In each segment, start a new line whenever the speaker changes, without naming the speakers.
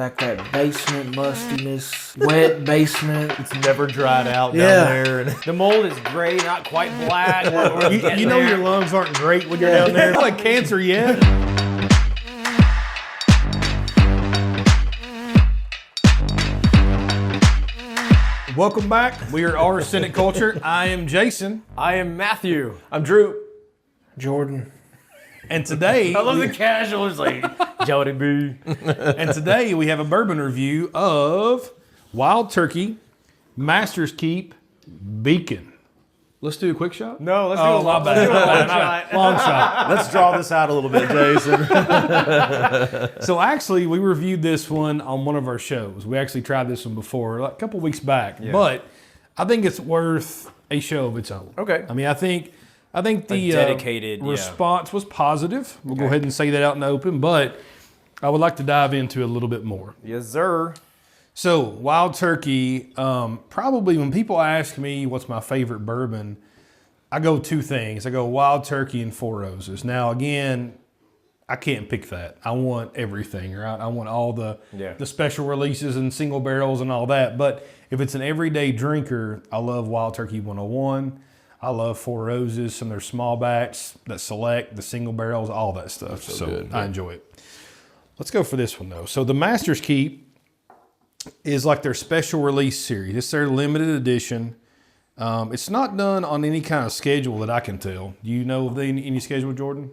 Like that basement mustiness, wet basement.
It's never dried out down there. And
the mold is gray, not quite black.
you know your lungs aren't great when you're down there. Not like cancer yet. Welcome back. We are Arsenic Culture. I am Jason.
I am Matthew.
I'm Drew.
Jordon.
And today...
I love the casuals like, Jody B.
And today we have a bourbon review of Wild Turkey, Master's Keep, Beacon. Let's do a quick shot?
No, let's do a long shot.
Long shot.
Let's draw this out a little bit, Jason.
So actually, we reviewed this one on one of our shows. We actually tried this one before, like a couple weeks back. Yeah. But I think it's worth a show of its own.
Okay.
I mean, I think the
dedicated
response was positive. We'll go ahead and say that out in the open, but I would like to dive into it a little bit more.
Yes, sir.
So, Wild Turkey, probably when people ask me what's my favorite bourbon, I go two things. I go Wild Turkey and Four Roses. Now, again, I can't pick that. I want everything, right? I want all the special releases and single barrels and all that. But if it's an everyday drinker, I love Wild Turkey 101. I love Four Roses, some of their small batch, that select, the single barrels, all that stuff. So good, I enjoy it. Let's go for this one, though. So, the Master's Keep is like their special release series. It's their limited edition. It's not done on any kind of schedule that I can tell. Do you know of any schedule, Jordan?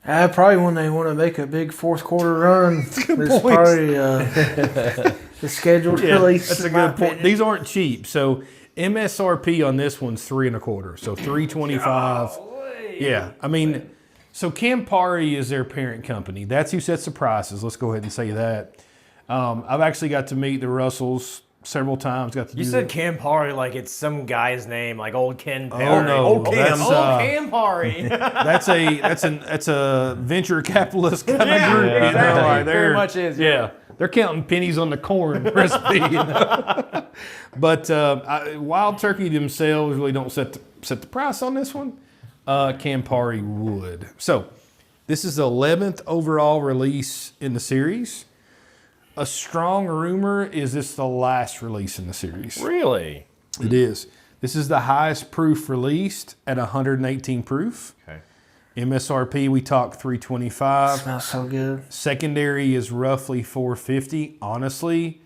Probably when they want to make a big fourth quarter run. It's probably the scheduled release.
That's a good point. These aren't cheap. So MSRP on this one's $3.25. So $3.25. Yeah, I mean, so Campari is their parent company. That's who sets the prices. Let's go ahead and say that. I've actually got to meet the Russells several times.
You said Campari like it's some guy's name, like Old Ken Perry.
Oh no,
Old Campari.
That's a venture capitalist kind of group.
Exactly.
You know, like
very much is.
Yeah, they're counting pennies on the corn recipe. You know? But Wild Turkey themselves really don't set the price on this one. Campari would. So this is the 11th overall release in the series. A strong rumor is this the last release in the series.
Really?
It is. This is the highest proof released at 118 proof.
Okay.
MSRP, we talk $3.25.
Smells so good.
Secondary is roughly $4.50. Honestly,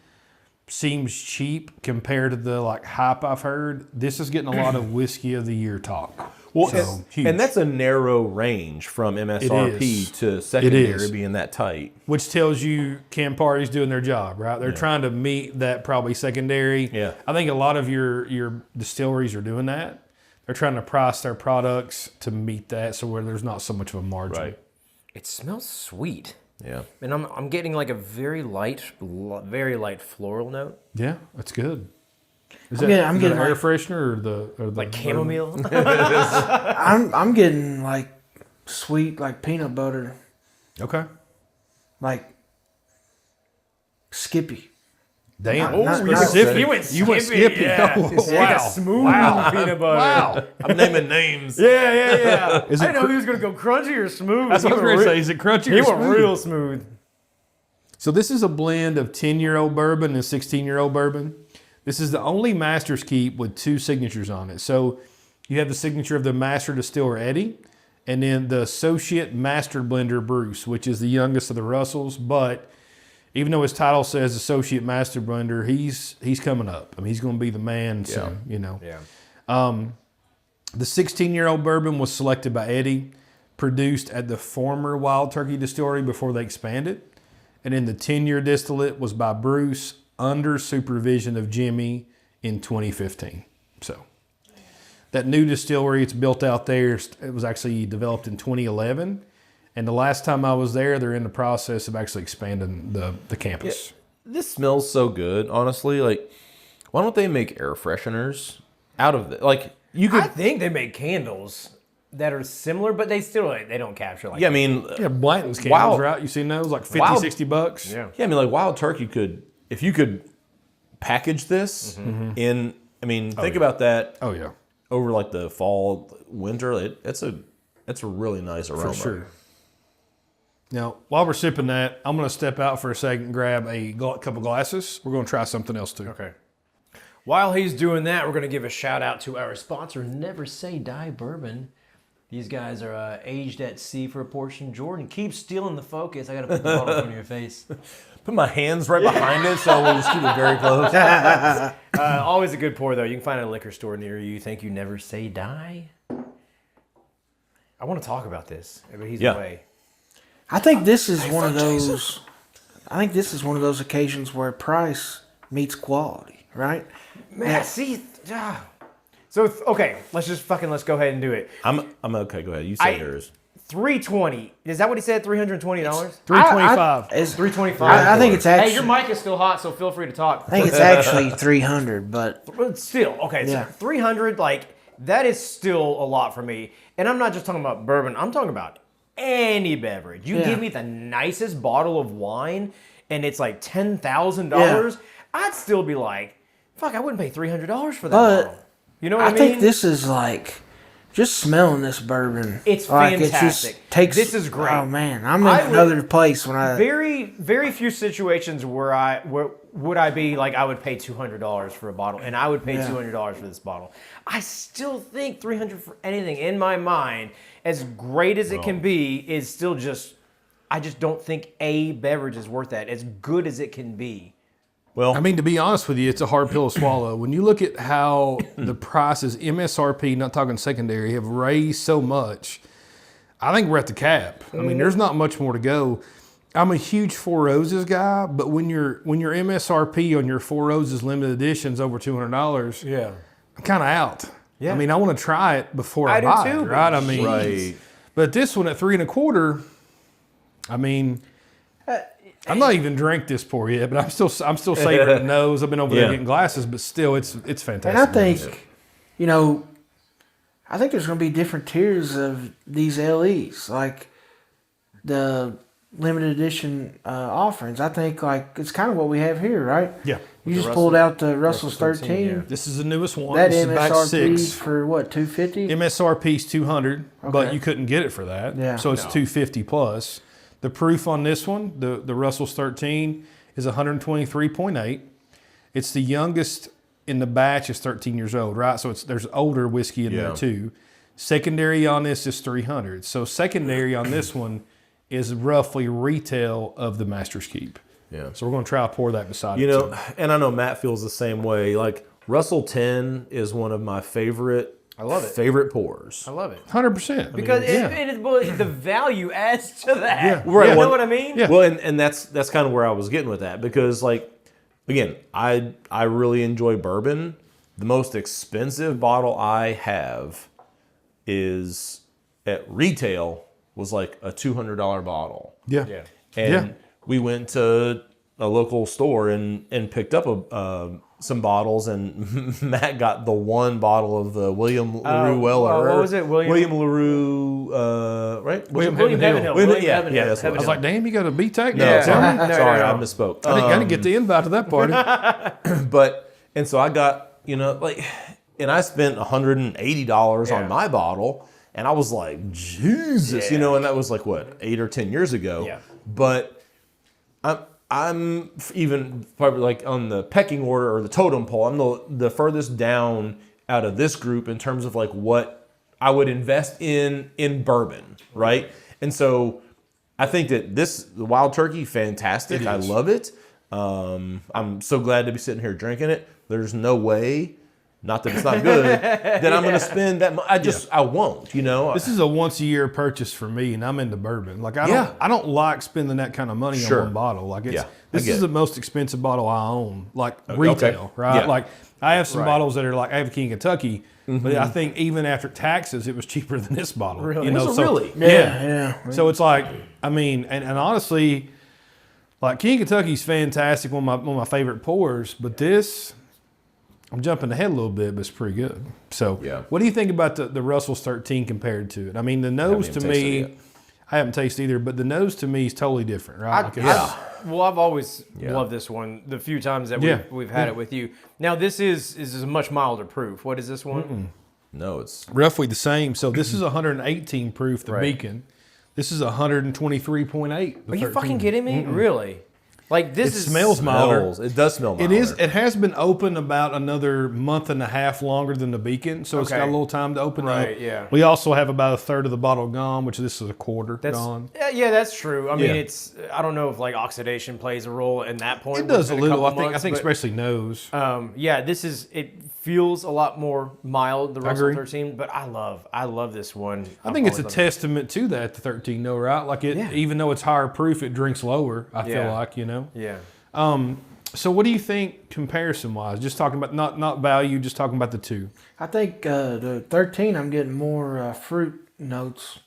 seems cheap compared to the hype I've heard. This is getting a lot of whiskey of the year talk.
Well,
so,
and that's a narrow range from MSRP to secondary being that tight.
Which tells you Campari's doing their job, right? They're trying to meet that probably secondary.
Yeah.
I think a lot of your distilleries are doing that. They're trying to price their products to meet that, so where there's not so much of a margin.
Right.
It smells sweet.
Yeah.
And I'm getting like a very light floral note.
Yeah, that's good. Is
I'm getting
air freshener or the
like chamomile?
I'm getting like sweet, like peanut butter,
Okay.
like Skippy.
Damn.
You went Skippy. Yeah.
Oh,
It's
wow.
like a smooth peanut butter.
Wow.
I'm naming names.
Yeah.
Is
I
it
didn't know he was going to go crunchy or smooth.
That's what I was going to say. Is it crunchy
He
or
went
smooth?
real smooth.
So this is a blend of 10-year-old bourbon and 16-year-old bourbon. This is the only Master's Keep with two signatures on it. So you have the signature of the Master Distiller, Eddie, and then the Associate Master Blender, Bruce, which is the youngest of the Russells. But even though his title says Associate Master Blender, he's coming up. I mean, he's going to be the man soon, you know.
Yeah.
The 16-year-old bourbon was selected by Eddie, produced at the former Wild Turkey Distillery before they expanded. And then the 10-year distillate was by Bruce under supervision of Jimmy in 2015. So that new distillery, it's built out there. It was actually developed in 2011. And the last time I was there, they're in the process of actually expanding the campus.
Yeah, this smells so good, honestly. Like, why don't they make air fresheners out of it? Like, you could.
I think they make candles that are similar, but they still they don't capture like.
Yeah, I mean.
Yeah, Blanton's candles, right? You seen those? Like $50, $60?
Yeah.
Yeah, I mean, like Wild Turkey could, if you could package this in, I mean, think about that.
Oh, yeah.
Over like the fall, winter, it's a really nice aroma.
For sure. Now, while we're sipping that, I'm going to step out for a second and grab a couple glasses. We're going to try something else too.
Okay. While he's doing that, we're going to give a shout out to our sponsor, Never Say Die Bourbon. These guys are aged at sea for a portion. Jordan, keep stealing the focus. I got to put the bottle in front of your face.
Put my hands right behind it, so we'll just keep it very close.
Always a good pour, though. You can find it at a liquor store near you. Thank you, Never Say Die. I want to talk about this, but he's away.
I think this is one of those. I think this is one of those occasions where price meets quality, right?
Man, see. So okay, let's go ahead and do it.
I'm okay. Go ahead. You say yours.
$320. Is that what he said? $320.
$325.
It's $325.
I think it's actually.
Hey, your mic is still hot, so feel free to talk.
I think it's actually 300, but
Still, okay. So 300, like that is still a lot for me. And I'm not just talking about bourbon. I'm talking about any beverage. You give me the nicest bottle of wine, and it's like $10,000. I'd still be like, fuck, I wouldn't pay $300 for that bottle. You know what I mean?
I think this is like, just smelling this bourbon.
It's
like,
fantastic.
It just takes,
this is great.
Oh man, I'm in another place when I.
Very, very few situations where would I be like I would pay $200 for a bottle, and I would pay $200 for this bottle. I still think $300 for anything in my mind, as great as it can be, is still just. I just don't think a beverage is worth that. As good as it can be.
Well, I mean, to be honest with you, it's a hard pill to swallow. When you look at how the prices, MSRP, not talking secondary, have raised so much, I think we're at the cap. I mean, there's not much more to go. I'm a huge Four Roses guy, but when your MSRP on your Four Roses limited edition's over $200, I'm kind of out. Yeah. I mean, I want to try it before I buy it, right? I mean, but this one at $3.25, I mean. I'm not even drank this pour yet, but I'm still savoring the nose. I've been over there getting glasses, but still, it's fantastic.
And I think, I think there's going to be different tiers of these LEs, like the limited edition offerings. I think like it's kind of what we have here, right?
Yeah.
You just pulled out the Russell's 13.
Yeah. This is the newest one.
That
this
MSRP
is
for what, $250?
MSRP's $200, but you couldn't get it for that.
Yeah.
So it's $250 plus. The proof on this one, the Russell's 13, is 123.8. It's the youngest in the batch is 13 years old, right? So there's older whiskey in there too. Secondary on this is 300. So secondary on this one is roughly retail of the Master's Keep.
Yeah.
So we're going to try to pour that beside it.
You know, and I know Matt feels the same way. Like Russell 10 is one of my favorite.
I love it.
Favorite pours.
I love it.
100%.
Because the value adds to that.
Yeah.
Right.
You know what I mean?
Yeah.
Well, and that's kind of where I was getting with that because, like, again, I really enjoy bourbon. The most expensive bottle I have is at retail was like a $200 bottle.
Yeah.
And we went to a local store and picked up some bottles, and Matt got the one bottle of the William LaRue Weller.
What was it?
William LaRue, right?
William Heaven Hill.
Yeah, that's what
I was like, damn, you got a B-Tech?
No, sorry,
No.
I misspoke.
I didn't get the invite to that party.
And so I got, and I spent $180 on my bottle, and I was like, Jesus, and that was like, what, 8 or 10 years ago?
Yeah.
But I'm even probably like on the pecking order or the totem pole. I'm the furthest down out of this group in terms of like what I would invest in bourbon, right? And so I think that the Wild Turkey, fantastic. I love it. I'm so glad to be sitting here drinking it. There's no way, not that it's not good, that I'm going to spend that much. I won't,
This is a once a year purchase for me, and I'm into bourbon. Like I don't like spending that kind of money on one bottle. Like this is the most expensive bottle I own, like retail, right?
Yeah.
Like I have some bottles that are like I have a King Kentucky, but I think even after taxes, it was cheaper than this bottle.
Really?
Really?
Yeah.
So it's like, I mean, and honestly, like King Kentucky's fantastic, one of my favorite pours, but this. I'm jumping ahead a little bit, but it's pretty good. So, what do you think about the Russell's 13 compared to it? I mean, the nose to me, I haven't tasted either, but the nose to me is totally different, right?
I've always loved this one. The few times that we've had it with you. Now, this is a much milder proof. What is this one?
No, it's
roughly the same. So this is 118 proof, the Beacon. This is 123.8.
Are you fucking kidding me? Really? Like this
It smells milder.
It does smell milder.
It is. It has been open about another month and a half longer than the Beacon, so it's got a little time to open up.
Right, yeah.
We also have about a third of the bottle gone, which this is a quarter gone.
Yeah, that's true. I mean,
Yeah.
I don't know if like oxidation plays a role in that point.
It does a
within
little. I
couple
think.
months,
I think
but,
especially nose.
yeah, it feels a lot more mild, the Russell
agree.
13, but I love this one.
I think it's a testament to that, the 13, though, right? Like even though it's higher proof, it drinks lower. I feel like,
Yeah.
So what do you think comparison wise? Just talking about not value, just talking about the two.
I think the 13, I'm getting more fruit notes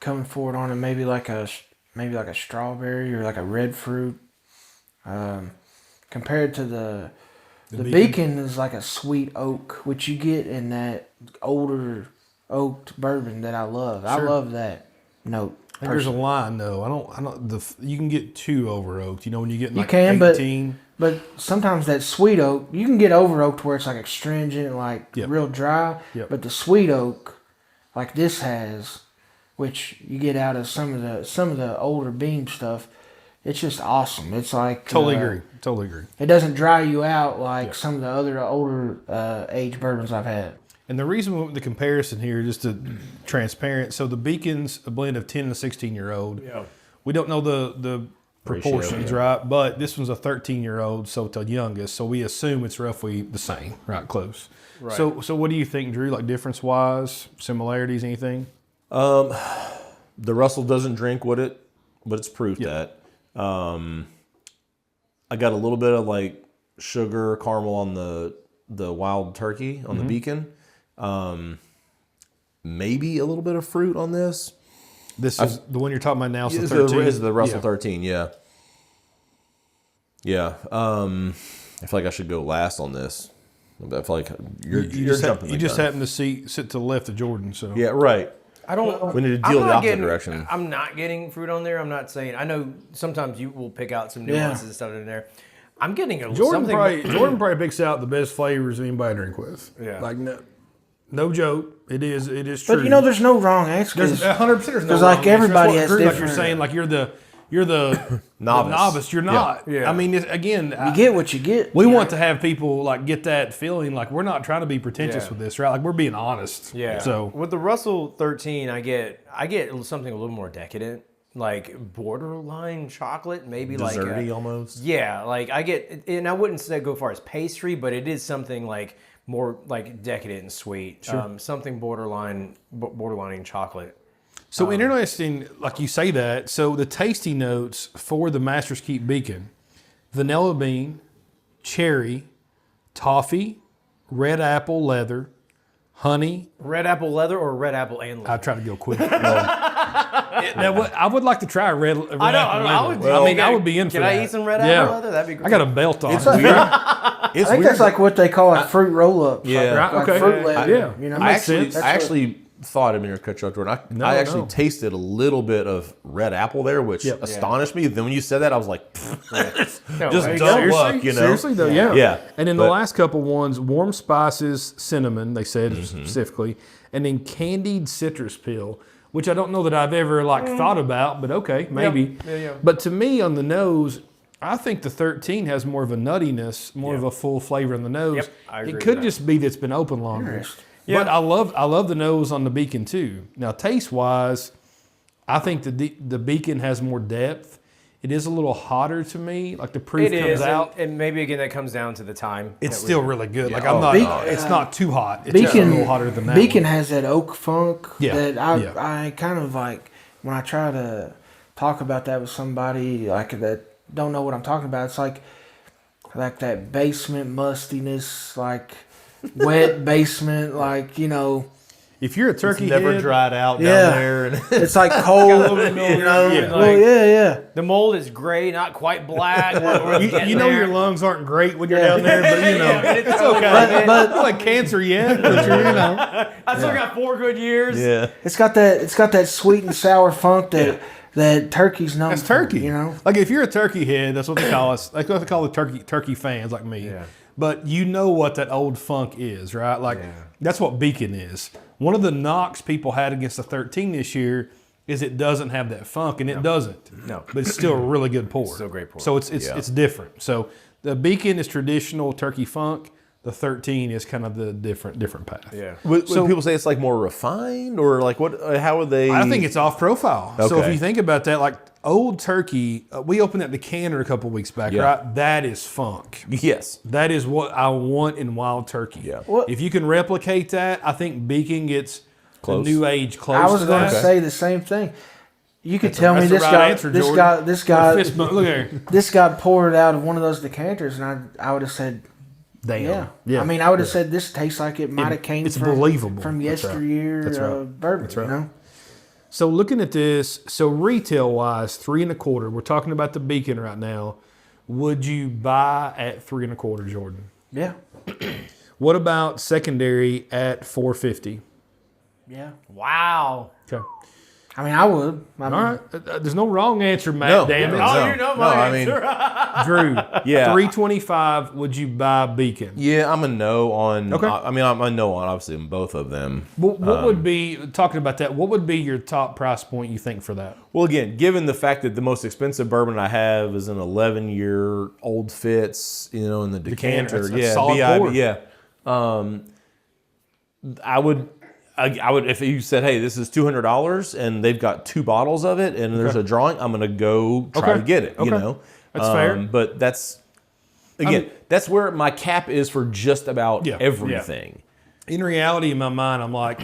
coming forward on it. Maybe like a strawberry or like a red fruit. Compared to the Beacon is like a sweet oak, which you get in that older oaked bourbon that I love. I love that note.
I think there's a line though. I don't. You can get too over oaked. You know when you get like
you can,
18.
but sometimes that sweet oak, you can get over oaked where it's like astringent, like real dry.
Yep.
But the sweet oak, like this has, which you get out of some of the older beam stuff, it's just awesome. It's like
Totally agree.
It doesn't dry you out like some of the other older age bourbons I've had.
And the reason we went with the comparison here, just to transparent. So the Beacon's a blend of 10 and a 16-year-old.
Yeah.
We don't know the proportions, right? But this one's a 13-year-old, so it's the youngest. So we assume it's roughly the same, right? Close. Right. So what do you think, Drew? Like difference wise, similarities, anything?
The Russell doesn't drink what it's proofed at. I got a little bit of like sugar caramel on the wild turkey on the Beacon. Maybe a little bit of fruit on this.
This is the one you're talking about now. Is the
Is
13.
is the Russell 13? Yeah. Yeah. I feel like I should go last on this. I feel like you're jumping.
You just happen to sit to the left of Jordon. So
Yeah. Right.
I don't.
We need to deal the opposite direction.
I'm not getting fruit on there. I'm not saying. I know sometimes you will pick out some nuances and stuff in there. I'm getting a
Jordan
something.
Jordan probably picks out the best flavors anybody drink with.
Yeah.
Like no joke. It is true.
But there's no wrong answer.
There's 100%. There's no
like
wrong
everybody
answer.
has
Like
different.
you're saying, like you're the novice. You're not.
Yeah.
I mean, again,
You get what you get.
we want to have people like get that feeling like we're not trying to be pretentious with this, right? Like we're being honest.
Yeah.
So
with the Russell 13, I get something a little more decadent, like borderline chocolate, maybe
Desserty
like
almost.
Yeah, like I get, and I wouldn't say go far as pastry, but it is something like more like decadent and sweet. Something borderlining chocolate.
So interesting, like you say that. So the tasty notes for the Master's Keep Beacon: vanilla bean, cherry, toffee, red apple leather, honey.
Red apple leather or red apple and leather?
I try to go quick. Now, I would like to try a red apple leather. I would be in for that.
Can I eat some red apple leather? That'd be great.
I got a belt on.
It's weird.
I think that's like what they call a fruit roll-up.
Yeah.
Like
Okay.
fruit leather.
Yeah.
You know,
I
makes sense.
actually thought I'm going to cut you off, Jordan. I actually tasted a little bit of red apple there, which astonished me. Then when you said that, I was like, just dumb luck, you know?
Seriously though, yeah.
Yeah.
And then the last couple ones, warm spices, cinnamon, they said specifically, and then candied citrus peel, which I don't know that I've ever thought about, but okay, maybe.
Yeah.
But to me, on the nose, I think the 13 has more of a nuttiness, more of a full flavor in the nose.
Yep, I agree
it
with
could
that.
just be that it's been open longer. Yeah. But I love the nose on the Beacon too. Now, taste wise, I think the Beacon has more depth. It is a little hotter to me. Like the proof comes out.
And maybe again that comes down to the time.
It's still really good. Like I'm not. It's not too hot. It's just a
Beacon,
little hotter than that.
Beacon
one.
has that oak funk that
Yeah.
I kind of like when I try to talk about that with somebody like that don't know what I'm talking about. It's like that basement mustiness, like wet basement, like
If you're a turkey
It's never
head,
dried out down there. And
it's like cold. Yeah.
The mold is gray, not quite black.
you know your lungs aren't great when you're down there, but
it's okay.
But
it's like cancer yet. But
I still got 4 good years.
yeah.
it's got that sweet and sour funk that turkey's known.
That's turkey.
For,
Like if you're a turkey head, that's what they call us. Like what they call the turkey fans like me.
Yeah.
But you know what that old funk is, right? Like that's what Beacon is. One of the knocks people had against the 13 this year is it doesn't have that funk, and it doesn't.
No.
But it's still a really good pour.
Still great pour.
So it's different. So the Beacon is traditional turkey funk. The 13 is kind of the different path.
Yeah.
Would people say it's like more refined, or like what? How would they?
I think it's off profile. So if
Okay.
you think about that, like Old Turkey, we opened that decanter a couple weeks back,
Yeah.
right? That is funk.
Yes.
That is what I want in Wild Turkey.
Yeah.
If you can replicate that, I think Beacon gets
Close.
the new age close
I was
to
going
that.
to say the same thing. You could tell me
That's the
this
right
guy,
answer,
this
Jordon.
guy, this guy,
Fist bump. Look here.
this guy poured out of one of those decanters, and I would have said,
Damn.
yeah. I mean, I would have said this tastes like it might have came
it's
from
believable.
from
That's right.
yesteryear
That's right.
bourbon.
That's right.
You know?
So looking at this, so retail wise, 3 1/4. We're talking about the Beacon right now. Would you buy at 3 1/4, Jordan?
Yeah,
What about secondary at $4.50?
yeah.
Wow.
Okay.
I mean, I would.
All right. There's no wrong answer, Matt.
No.
Damn it.
Oh,
No.
you know
No,
my
I mean-
answer.
Drew.
Yeah.
325. Would you buy Beacon?
Yeah, I'm a no on.
Okay.
I'm a no on obviously on both of them.
What would be, talking about that, what would be your top price point you think for that?
Well, again, given the fact that the most expensive bourbon I have is an 11-year Old Fitz, in the decanter,
that's a
yeah,
solid
BIB,
pour.
yeah. I would if you said, hey, this is $200 and they've got 2 bottles of it and there's a drawing, I'm gonna go try
Okay.
to get it.
Okay. That's fair.
But that's again, that's where my cap is for just about
Yeah.
everything.
In reality, in my mind, I'm like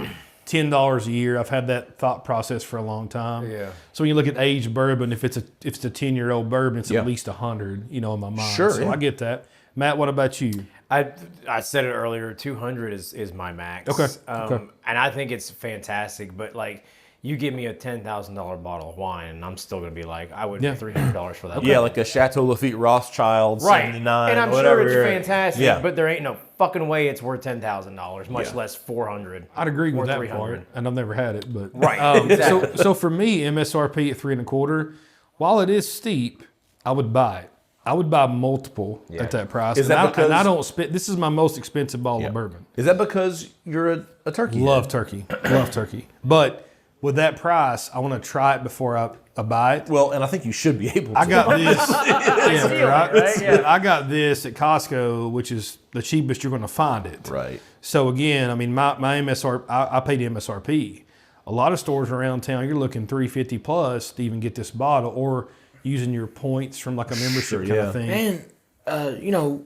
$10 a year. I've had that thought process for a long time.
Yeah.
So when you look at aged bourbon, if it's a 10-year-old bourbon, it's
Yeah.
at least 100. In my mind.
Sure,
So
yeah.
I get that. Matt, what about you?
I said it earlier. 200 is my max.
Okay, okay.
And I think it's fantastic. But like, you give me a $10,000 bottle of wine, and I'm still gonna be like, I would
Yeah.
pay $300 for that.
Yeah, like a Chateau Lafite Rothschild,
Right.
79,
And I'm
whatever.
sure it's fantastic.
Yeah.
But there ain't no fucking way it's worth $10,000, much
Yeah.
less 400.
I'd agree
or
with that
300.
part, and I've never had it, but
Right. Exactly.
So for me, MSRP at 3 1/4, while it is steep, I would buy it. I would buy multiple at that price.
Is that
and
because-
I don't spend. This is my most expensive bottle of bourbon.
Is that because you're a turkey head?
Love turkey, love turkey. But with that price, I want to try it before I buy it.
Well, and I think you should be able to.
I got this. yeah,
steal it,
right?
right? Yeah.
I got this at Costco, which is the cheapest you're going to find it.
Right.
So again, I mean, my MSRP, I paid MSRP. A lot of stores around town, you're looking $350 plus to even get this bottle, or using your points from like a membership kind
yeah.
of thing.
And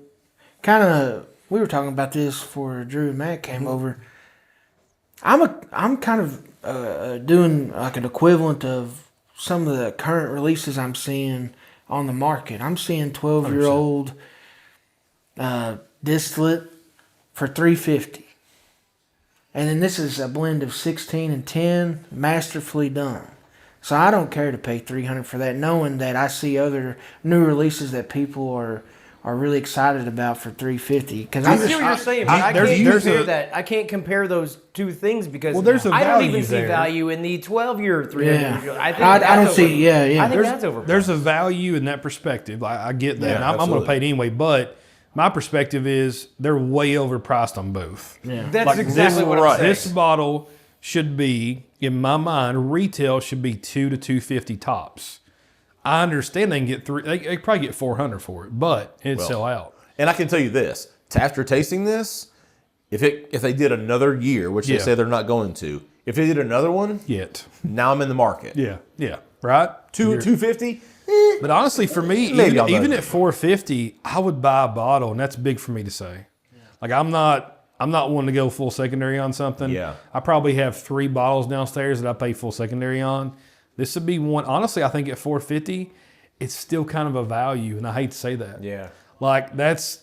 kind of, we were talking about this before Drew and Matt came over. I'm kind of doing like an equivalent of some of the current releases I'm seeing on the market. I'm seeing 12-year-old distillate for $350, and then this is a blend of 16 and 10, masterfully done. So I don't care to pay $300 for that, knowing that I see other new releases that people are really excited about for $350. Because
I see what you're saying, but I
there's-
can't
there's
compare
a-
that. I can't compare those two things because
Well, there's a
I don't
value
even see
there.
value in the 12-year 300.
Yeah.
I think
I
that's
don't see- yeah.
I think
There's-
that's over.
There's a value in that perspective. I get that.
Yeah,
and I'm going to
absolutely.
pay it anyway, but my perspective is they're way overpriced on both.
Yeah.
That's
Like
exactly
this,
what I'm saying.
This bottle should be, in my mind, retail should be $200 to $250 tops. I understand they can get they could probably get $400 for it, but it'd sell out.
And I can tell you this: after tasting this, if they did another year, which they
Yeah.
say they're not going to, if they did another one,
Yet,
now I'm in the market.
yeah, right. You're-
250.
But honestly, for me,
Maybe I'll
even
know.
at $450, I would buy a bottle, and that's big for me to say. Like I'm not one to go full secondary on something.
Yeah.
I probably have 3 bottles downstairs that I pay full secondary on. This would be one. Honestly, I think at $450, it's still kind of a value, and I hate to say that.
Yeah.
Like that's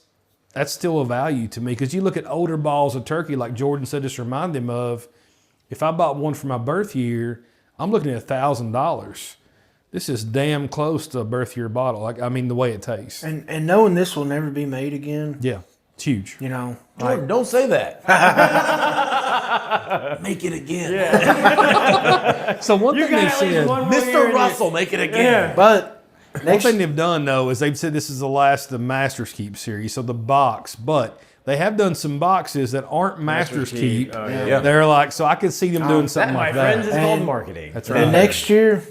still a value to me, because you look at older bottles of turkey, like Jordan said, just remind him of. If I bought one for my birth year, I'm looking at $1,000. This is damn close to a birth year bottle. Like I mean, the way it tastes.
And knowing this will never be made again,
Yeah, it's huge.
Jordan, don't say that. Make it again.
So one thing they've said,
Mr. Russell, make it again.
but
one
next
thing they've done though is they've said this is the last of the Masters Keep series, so the box. But They have done some boxes that aren't Master's Keep.
Oh,
yeah.
They're like, so I could see them doing something
my
like
friends,
that.
is called marketing.
That's
And
right.
next year,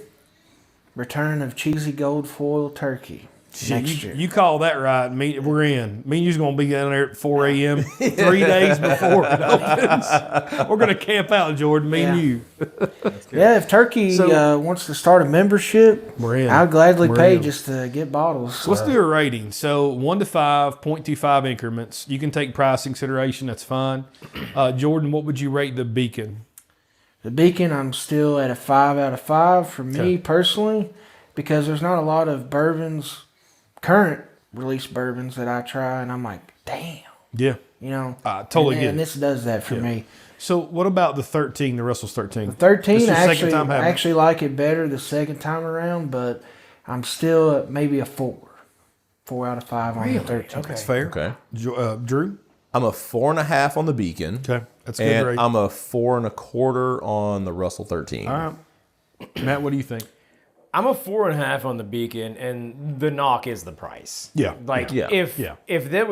return of cheesy gold foil turkey. Next year.
You call that right. We're in. Me and you's going to be down there at 4 a.m. 3 days before it opens. We're going to camp out, Jordan, me and you.
Yeah, if Turkey wants to start a membership,
We're in.
I'll gladly
We're
pay
in.
just to get bottles.
So let's do a rating. So 1 to 5, 0.25 increments. You can take price consideration. That's fine. Jordan, what would you rate the Beacon?
The Beacon, I'm still at a 5 out of 5 for me personally, because there's not a lot of bourbons, current release bourbons that I try, and I'm like, damn,
Yeah.
you know.
Totally
and,
get
and
it.
this does that for me.
So what about the 13, the Russell's 13?
13,
This is
I
your second time
I
having it.
actually like it better the second time around, but I'm still at maybe a 4. 4 out of 5 on the 13.
That's fair.
Okay.
Drew?
I'm a 4.5 on the Beacon.
Okay. That's a good
And
rate.
I'm a 4.25 on the Russell 13.
All right. Matt, what do you think?
I'm a 4.5 on the Beacon, and the knock is the price.
Yeah.
Like
Yeah.
if
Yeah.
if it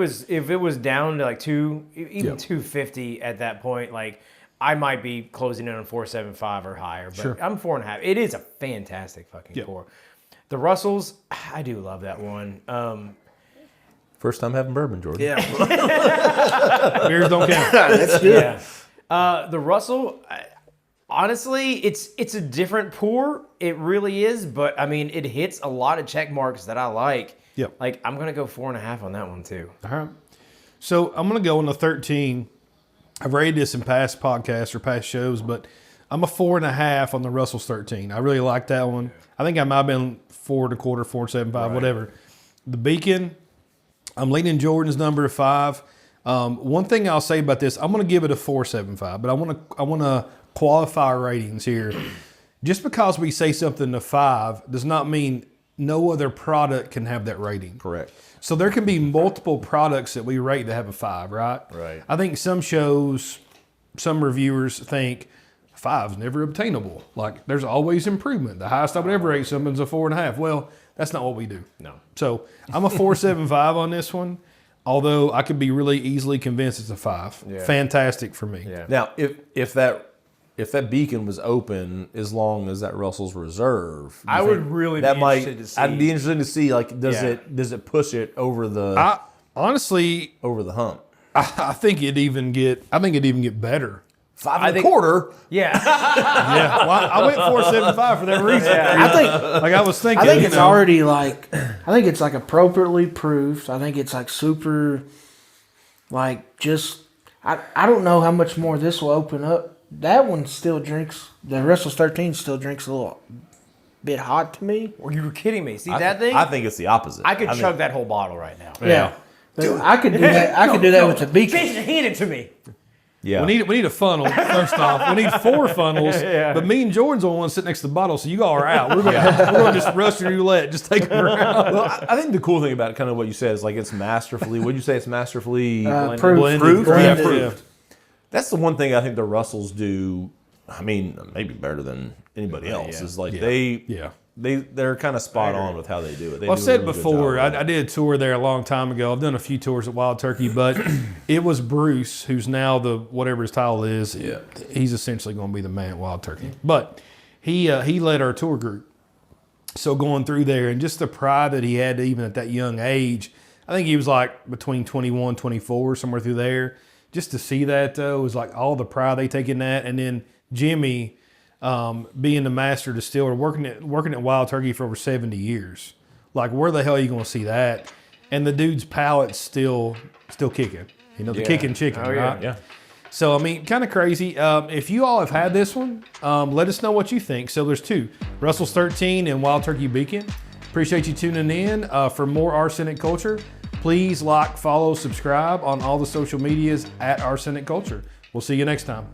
was down to like even $2.50 at that point, like I might be closing in on 4.75 or higher. But
Sure.
I'm 4.5. It is a fantastic fucking pour. The Russells, I do love that one.
First time having bourbon, Jordan.
Beers don't count.
That's good.
Yeah. The Russell, honestly, it's a different pour. It really is, but I mean, it hits a lot of check marks that I like.
Yep.
Like I'm gonna go 4.5 on that one too.
All right. So I'm going to go on the 13. I've rated this in past podcasts or past shows, but I'm a 4.5 on the Russell's 13. I really like that one. I think I might have been 4.25, 4.75, whatever. The Beacon, I'm leaning Jordan's number to 5. One thing I'll say about this, I'm going to give it a 4.75, but I want to qualify our ratings here. Just because we say something to 5 does not mean no other product can have that rating.
Correct.
So there can be multiple products that we rate that have a 5, right?
Right.
I think some shows, some reviewers think 5's never obtainable. Like there's always improvement. The highest I would ever rate something's a 4.5. Well, that's not what we do.
No.
So I'm a 4.75 on this one. Although I could be really easily convinced it's a 5.
Yeah.
Fantastic for me.
Yeah.
Now, if that Beacon was open as long as that Russell's Reserve, you
I would
think
really
that
be
might.
interested to see.
I'd be interested to see like does
Yeah.
it push it over the
Honestly,
over the hump?
I think it'd even get better.
5.25.
Yeah.
Yeah, well, I went 4.75 for that reason. I was thinking.
I think
you
it's
know,
already like, I think it's like appropriately proofed. I think it's like super, like just, I don't know how much more this will open up. That one still drinks, the Russell's 13 still drinks a little bit hot to me.
Were you kidding me? See that thing?
I think it's the opposite.
I could chug that whole bottle right now.
Yeah. But I could do that. I could do that with the Beacon.
Jason, hand it to me.
Yeah.
We need a funnel, first off. We need 4 funnels. But me and Jordan's the one sitting next to the bottle, so you all are out. We're going to just Russian roulette, just take them around.
Well, I think the cool thing about kind of what you said is like it's masterfully. Would you say it's masterfully
Proof.
Proof?
Blended.
Yeah, proofed. That's the one thing I think the Russells do. I mean, maybe better than anybody else. Is like they're kind of spot on with how they do it. They
Well, I've
do a
said
really good
before,
job with
I did a tour there a long time ago. I've done a few tours at Wild Turkey, but it was Bruce, who's now the whatever his title is.
Yeah.
He's essentially going to be the man at Wild Turkey. But he led our tour group. So going through there and just the pride that he had even at that young age, I think he was like between 21, 24, somewhere through there. Just to see that, though, was like all the pride they take in that. And then Jimmy being the master distiller, working at Wild Turkey for over 70 years. Like, where the hell are you going to see that? And the dude's palate's still kicking. You know, the kicking chicken, right?
Yeah.
So, I mean, kind of crazy. If you all have had this one, let us know what you think. So there's 2, Russell's 13 and Wild Turkey Beacon. Appreciate you tuning in. For more Arsenic Culture, please like, follow, subscribe on all the social medias at Arsenic Culture. We'll see you next time.